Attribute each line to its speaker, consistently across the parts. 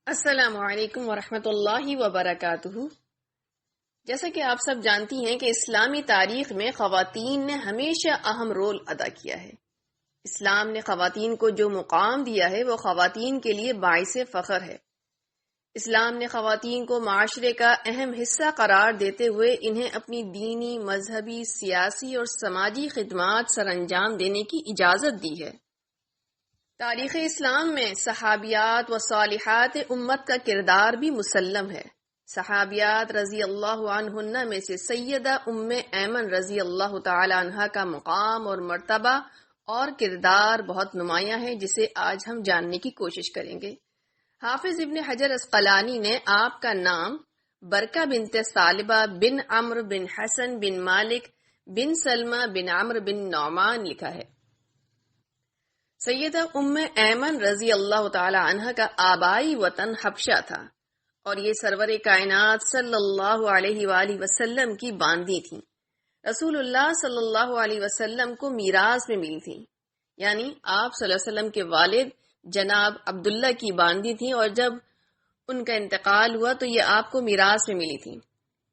Speaker 1: السلام علیکم ورحمۃ اللہ وبرکاتہ۔ جیسا کہ آپ سب جانتی ہیں کہ اسلامی تاریخ میں خواتین نے ہمیشہ اہم رول ادا کیا ہے۔ اسلام نے خواتین کو جو مقام دیا ہے وہ خواتین کے لیے باعث فخر ہے۔ اسلام نے خواتین کو معاشرے کا اہم حصہ قرار دیتے ہوئے انہیں اپنی دینی، مذہبی، سیاسی اور سماجی خدمات سر انجام دینے کی اجازت دی ہے۔ تاریخ اسلام میں صحابیات و صالحات امت کا کردار بھی مسلم ہے۔ صحابیات رضی اللہ عنہن میں سے سیدہ ام ایمن رضی اللہ تعالی عنہا کا مقام اور مرتبہ اور کردار بہت نمایاں ہے، جسے آج ہم جاننے کی کوشش کریں گے۔ حافظ ابن حجر عسقلانی نے آپ کا نام برکہ بنت ثعلبہ بن عمرو بن حسن بن مالک بن سلمہ بن عمرو بن نعمان لکھا ہے۔ سیدہ ام ایمن رضی اللہ تعالی عنہ کا آبائی وطن حبشہ تھا اور یہ سرور کائنات صلی اللہ علیہ وآلہ وسلم کی باندی تھیں۔ رسول اللہ صلی اللہ علیہ وسلم کو میراث میں ملی تھی، یعنی آپ صلی اللہ علیہ وسلم کے والد جناب عبداللہ کی باندی تھیں، اور جب ان کا انتقال ہوا تو یہ آپ کو میراث میں ملی تھی۔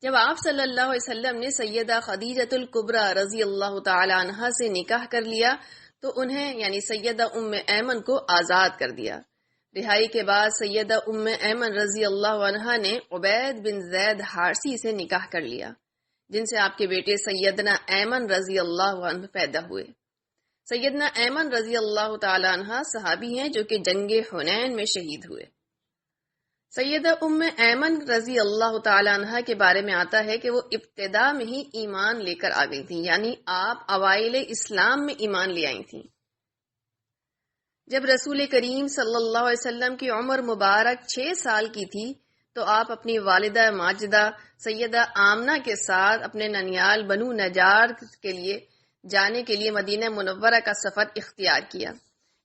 Speaker 1: جب آپ صلی اللہ علیہ وسلم نے سیدہ خدیجۃ الکبریٰ رضی اللہ تعالی عنہا سے نکاح کر لیا تو انہیں یعنی سیدہ ام ایمن کو آزاد کر دیا۔ رہائی کے بعد سیدہ ام ایمن رضی اللہ عنہا نے عبید بن زید حارثی سے نکاح کر لیا، جن سے آپ کے بیٹے سیدنا ایمن رضی اللہ عنہ پیدا ہوئے۔ سیدنا ایمن رضی اللہ تعالی عنہ صحابی ہیں جو کہ جنگ حنین میں شہید ہوئے۔ سیدہ ام ایمن رضی اللہ تعالی عنہ کے بارے میں آتا ہے کہ وہ ابتدا میں ہی ایمان لے کر آ گئی تھیں، یعنی آپ اوائل اسلام میں ایمان لے آئی تھیں۔ جب رسول کریم صلی اللہ علیہ وسلم کی عمر مبارک 6 سال کی تھی تو آپ اپنی والدہ ماجدہ سیدہ آمنہ کے ساتھ اپنے ننیال بنو نجار کے لیے جانے کے لیے مدینہ منورہ کا سفر اختیار کیا۔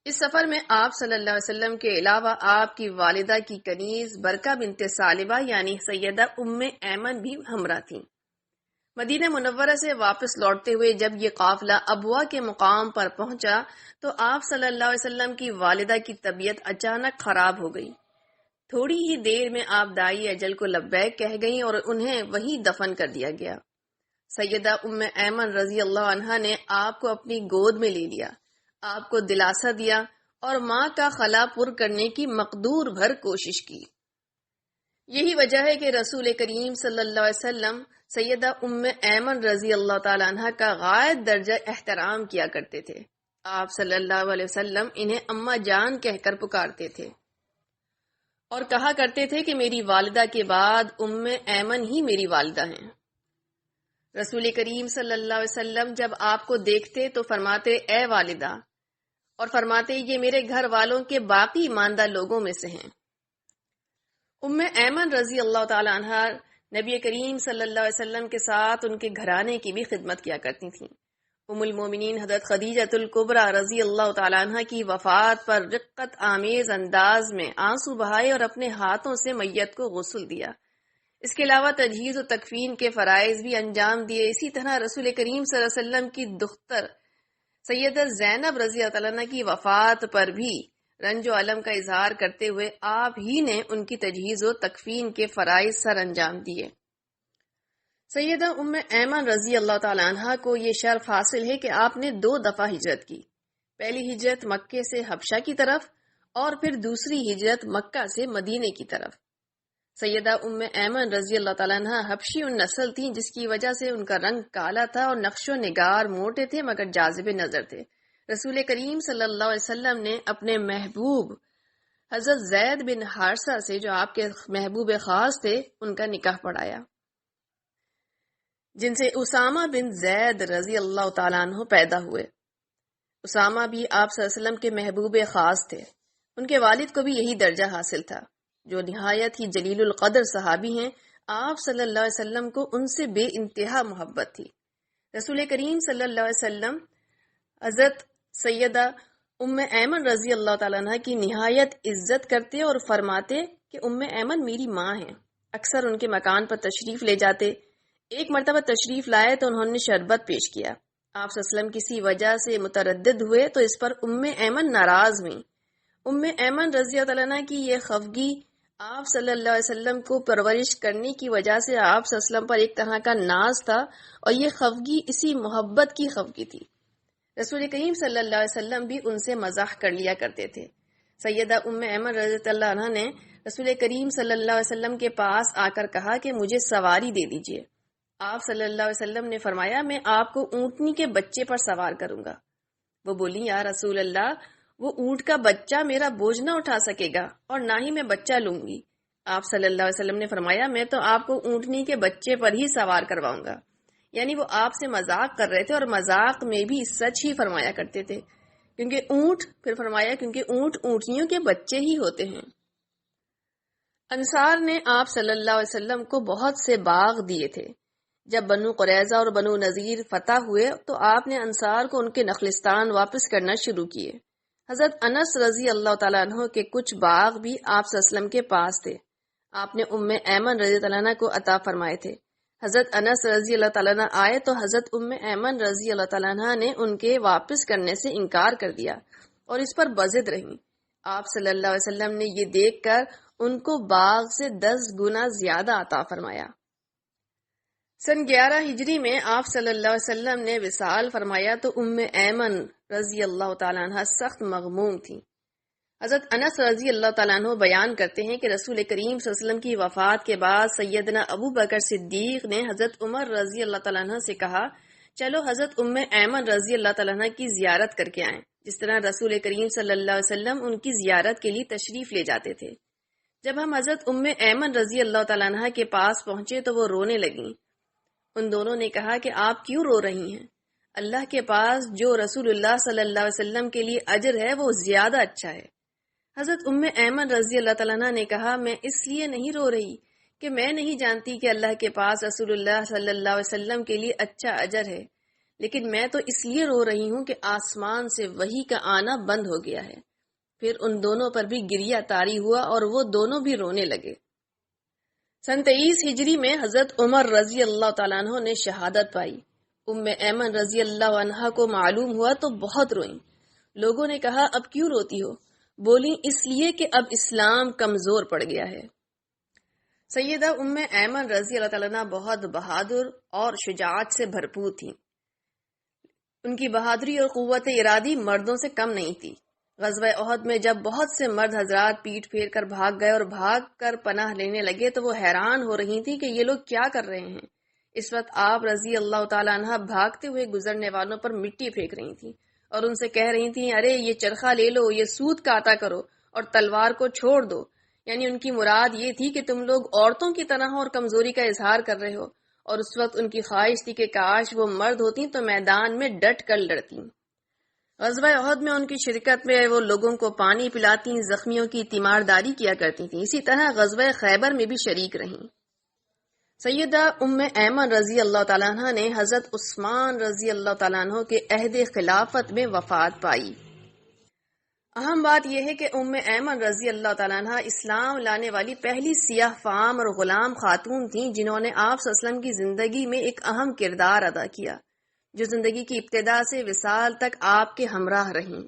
Speaker 1: اس سفر میں آپ صلی اللہ علیہ وسلم کے علاوہ آپ کی والدہ کی کنیز برکہ بنت ثعلبہ یعنی سیدہ ام ایمن بھی ہمراہ تھیں۔ مدینہ منورہ سے واپس لوٹتے ہوئے جب یہ قافلہ ابوا کے مقام پر پہنچا تو آپ صلی اللہ علیہ وسلم کی والدہ کی طبیعت اچانک خراب ہو گئی۔ تھوڑی ہی دیر میں آپ دائی اجل کو لبیک کہہ گئیں اور انہیں وہیں دفن کر دیا گیا۔ سیدہ ام ایمن رضی اللہ عنہا نے آپ کو اپنی گود میں لے لیا، آپ کو دلاسا دیا اور ماں کا خلا پر کرنے کی مقدور بھر کوشش کی۔ یہی وجہ ہے کہ رسول کریم صلی اللہ علیہ وسلم سیدہ ام ایمن رضی اللہ تعالی عنہ کا غائب درجہ احترام کیا کرتے تھے۔ آپ صلی اللہ علیہ وسلم انہیں اماں جان کہہ کر پکارتے تھے اور کہا کرتے تھے کہ میری والدہ کے بعد ام ایمن ہی میری والدہ ہیں۔ رسول کریم صلی اللہ علیہ وسلم جب آپ کو دیکھتے تو فرماتے اے والدہ، اور فرماتے یہ میرے گھر والوں کے باقی ایماندہ لوگوں میں سے ہیں۔ ام ایمن رضی اللہ تعالی عنہ نبی کریم صلی اللہ علیہ وسلم کے ساتھ ان کے گھرانے کی بھی خدمت کیا کرتی تھیں۔ ام المومنین حضرت خدیجۃ الکبریٰ رضی اللہ تعالی عنہ کی وفات پر رقت آمیز انداز میں آنسو بہائے اور اپنے ہاتھوں سے میت کو غسل دیا۔ اس کے علاوہ تجہیز و تکفین کے فرائض بھی انجام دیے۔ اسی طرح رسول کریم صلی اللہ علیہ وسلم کی دختر سیدہ زینب رضی اللہ عنہ کی وفات پر بھی رنج و علم کا اظہار کرتے ہوئے آپ ہی نے ان کی تجہیز و تکفین کے فرائض سر انجام دیے۔ سیدہ ام ایمن رضی اللہ تعالی عنہ کو یہ شرف حاصل ہے کہ آپ نے 2 دفعہ ہجرت کی۔ پہلی ہجرت مکے سے حبشہ کی طرف اور پھر دوسری ہجرت مکہ سے مدینے کی طرف۔ سیدہ ام ایمن رضی اللہ تعالیٰ عنہ حبشی نسل تھیں، جس کی وجہ سے ان کا رنگ کالا تھا اور نقش و نگار موٹے تھے مگر جاذب نظر تھے۔ رسول کریم صلی اللہ علیہ وسلم نے اپنے محبوب حضرت زید بن حارثہ سے جو آپ کے محبوب خاص تھے ان کا نکاح پڑھایا، جن سے اسامہ بن زید رضی اللہ تعالیٰ عنہ پیدا ہوئے۔ اسامہ بھی آپ صلی اللہ علیہ وسلم کے محبوب خاص تھے۔ ان کے والد کو بھی یہی درجہ حاصل تھا، جو نہایت ہی جلیل القدر صحابی ہیں۔ آپ صلی اللہ علیہ وسلم کو ان سے بے انتہا محبت تھی۔ رسول کریم صلی اللہ علیہ وسلم حضرت سیدہ ام ایمن رضی اللہ تعالیٰ عنہ کی نہایت عزت کرتے اور فرماتے کہ ام ایمن میری ماں ہیں۔ اکثر ان کے مکان پر تشریف لے جاتے۔ ایک مرتبہ تشریف لائے تو انہوں نے شربت پیش کیا۔ آپ صلی اللہ علیہ وسلم کسی وجہ سے متردد ہوئے تو اس پر ام ایمن ناراض ہوئیں۔ ام ایمن رضی اللہ عنہ کی یہ خفگی آپ صلی اللہ علیہ وسلم کو پرورش کرنے کی وجہ سے آپ صلی اللہ علیہ وسلم پر ایک طرح کا ناز تھا، اور یہ خفگی اسی محبت کی خفگی تھی۔ رسول کریم صلی اللہ علیہ وسلم بھی ان سے مزاح کر لیا کرتے تھے۔ سیدہ ام ایمن رضی اللہ عنہ نے رسول کریم صلی اللہ علیہ وسلم کے پاس آ کر کہا کہ مجھے سواری دے دیجیے۔ آپ صلی اللہ علیہ وسلم نے فرمایا میں آپ کو اونٹنی کے بچے پر سوار کروں گا۔ وہ بولی یا رسول اللہ، وہ اونٹ کا بچہ میرا بوجھ نہ اٹھا سکے گا اور نہ ہی میں بچہ لوں گی۔ آپ صلی اللہ علیہ وسلم نے فرمایا میں تو آپ کو اونٹنی کے بچے پر ہی سوار کرواؤں گا۔ یعنی وہ آپ سے مذاق کر رہے تھے، اور مذاق میں بھی سچ ہی فرمایا کرتے تھے، پھر فرمایا کیونکہ اونٹ اونٹنیوں کے بچے ہی ہوتے ہیں۔ انصار نے آپ صلی اللہ علیہ وسلم کو بہت سے باغ دیے تھے۔ جب بنو قریظہ اور بنو نذیر فتح ہوئے تو آپ نے انصار کو ان کے نخلستان واپس کرنا شروع کیے۔ حضرت انس رضی اللہ تعالیٰ عنہ کے کچھ باغ بھی آپ صلی اللہ علیہ وسلم کے پاس تھے۔ آپ نے ام ایمن رضی اللہ عنہ کو عطا فرمائے تھے۔ حضرت انس رضی اللہ تعالیٰ عنہ آئے تو حضرت ام ایمن رضی اللہ تعالیٰ عنہ نے ان کے واپس کرنے سے انکار کر دیا اور اس پر بضد رہیں۔ آپ صلی اللہ علیہ وسلم نے یہ دیکھ کر ان کو باغ سے 10 گنا زیادہ عطا فرمایا۔ سن 11 ہجری میں آپ صلی اللہ علیہ وسلم نے وصال فرمایا تو ام ایمن رضی اللہ تعالیٰ عنہ سخت مغموم تھی۔ حضرت انس رضی اللہ تعالیٰ عنہ بیان کرتے ہیں کہ رسول کریم صلی اللہ علیہ وسلم کی وفات کے بعد سیدنا ابو بکر صدیق نے حضرت عمر رضی اللہ تعالیٰ عنہ سے کہا چلو حضرت ام ایمن رضی اللہ تعالیٰ عنہ کی زیارت کر کے آئیں، جس طرح رسول کریم صلی اللہ علیہ وسلم ان کی زیارت کے لیے تشریف لے جاتے تھے۔ جب ہم حضرت ام ایمن رضی اللہ تعالیٰ عنہ کے پاس پہنچے تو وہ رونے لگیں۔ ان دونوں نے کہا کہ آپ کیوں رو رہی ہیں؟ اللہ کے پاس جو رسول اللہ صلی اللہ علیہ وسلم کے لیے اجر ہے وہ زیادہ اچھا ہے۔ حضرت ام ایمن رضی اللہ تعالیٰ عنہ نے کہا میں اس لیے نہیں رو رہی کہ میں نہیں جانتی کہ اللہ کے پاس رسول اللہ صلی اللہ علیہ وسلم کے لیے اچھا اجر ہے، لیکن میں تو اس لیے رو رہی ہوں کہ آسمان سے وحی کا آنا بند ہو گیا ہے۔ پھر ان دونوں پر بھی گریہ طاری ہوا اور وہ دونوں بھی رونے لگے۔ سن 23 ہجری میں حضرت عمر رضی اللہ تعالیٰ عنہ نے شہادت پائی۔ ام ایمن رضی اللہ عنہ کو معلوم ہوا تو بہت روئیں۔ لوگوں نے کہا اب کیوں روتی ہو؟ بولی اس لیے کہ اب اسلام کمزور پڑ گیا ہے۔ سیدہ ام ایمن رضی اللہ تعالیٰ عنہ بہت بہادر اور شجاعت سے بھرپور تھیں۔ ان کی بہادری اور قوت ارادی مردوں سے کم نہیں تھی۔ غزوہ احد میں جب بہت سے مرد حضرات پیٹ پھیر کر بھاگ گئے اور بھاگ کر پناہ لینے لگے تو وہ حیران ہو رہی تھی کہ یہ لوگ کیا کر رہے ہیں۔ اس وقت آپ رضی اللہ تعالیٰ عنہ بھاگتے ہوئے گزرنے والوں پر مٹی پھینک رہی تھیں اور ان سے کہہ رہی تھیں ارے یہ چرخہ لے لو، یہ سود کا عطا کرو اور تلوار کو چھوڑ دو۔ یعنی ان کی مراد یہ تھی کہ تم لوگ عورتوں کی طرح ہو اور کمزوری کا اظہار کر رہے ہو، اور اس وقت ان کی خواہش تھی کہ کاش وہ مرد ہوتی تو میدان میں ڈٹ کر لڑتی۔ غزوہ احد میں ان کی شرکت میں وہ لوگوں کو پانی پلاتی، زخمیوں کی تیمارداری کیا کرتی تھیں۔ اسی طرح غزوہ خیبر میں بھی شریک رہیں۔ سیدہ ام ایمن رضی اللہ تعالیٰ عنہ نے حضرت عثمان رضی اللہ تعالیٰ عنہ کے عہد خلافت میں وفات پائی۔ اہم بات یہ ہے کہ ام ایمن رضی اللہ تعالیٰ عنہ اسلام لانے والی پہلی سیاہ فام اور غلام خاتون تھیں جنہوں نے آپ صلی اللہ علیہ وسلم کی زندگی میں ایک اہم کردار ادا کیا، جو زندگی کی ابتدا سے وصال تک آپ کے ہمراہ رہیں۔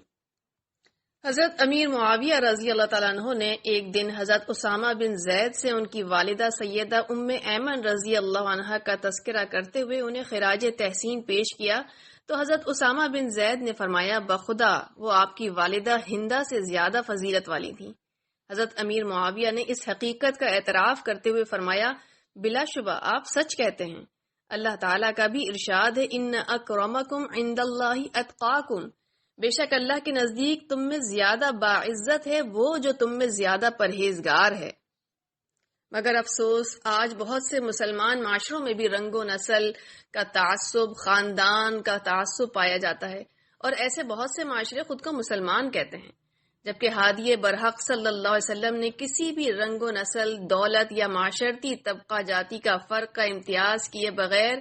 Speaker 1: حضرت امیر معاویہ رضی اللہ تعالیٰ عنہ نے ایک دن حضرت اسامہ بن زید سے ان کی والدہ سیدہ ام ایمن رضی اللہ عنہ کا تذکرہ کرتے ہوئے انہیں خراج تحسین پیش کیا تو حضرت اسامہ بن زید نے فرمایا بخدا وہ آپ کی والدہ ہندہ سے زیادہ فضیلت والی تھیں۔ حضرت امیر معاویہ نے اس حقیقت کا اعتراف کرتے ہوئے فرمایا بلا شبہ آپ سچ کہتے ہیں۔ اللہ تعالیٰ کا بھی ارشاد ہے ان اکرمکم عند اللہ اتقاکم، بے شک اللہ کے نزدیک تم میں زیادہ باعزت ہے وہ جو تم میں زیادہ پرہیزگار ہے۔ مگر افسوس آج بہت سے مسلمان معاشروں میں بھی رنگ و نسل کا تعصب، خاندان کا تعصب پایا جاتا ہے، اور ایسے بہت سے معاشرے خود کو مسلمان کہتے ہیں، جبکہ ہادی برحق صلی اللہ علیہ وسلم نے کسی بھی رنگ و نسل، دولت یا معاشرتی طبقہ جاتی کا فرق کا امتیاز کیے بغیر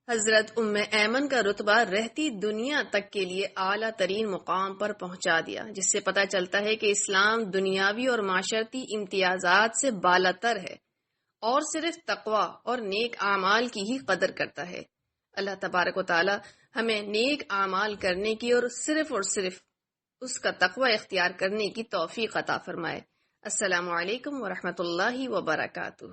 Speaker 1: حضرت ام ایمن کا رتبہ رہتی دنیا تک کے لیے اعلیٰ ترین مقام پر پہنچا دیا، جس سے پتہ چلتا ہے کہ اسلام دنیاوی اور معاشرتی امتیازات سے بالاتر ہے اور صرف تقوی اور نیک اعمال کی ہی قدر کرتا ہے۔ اللہ تبارک و تعالی ہمیں نیک اعمال کرنے کی اور صرف اس کا تقوی اختیار کرنے کی توفیق عطا فرمائے۔ السلام علیکم ورحمۃ اللہ وبرکاتہ.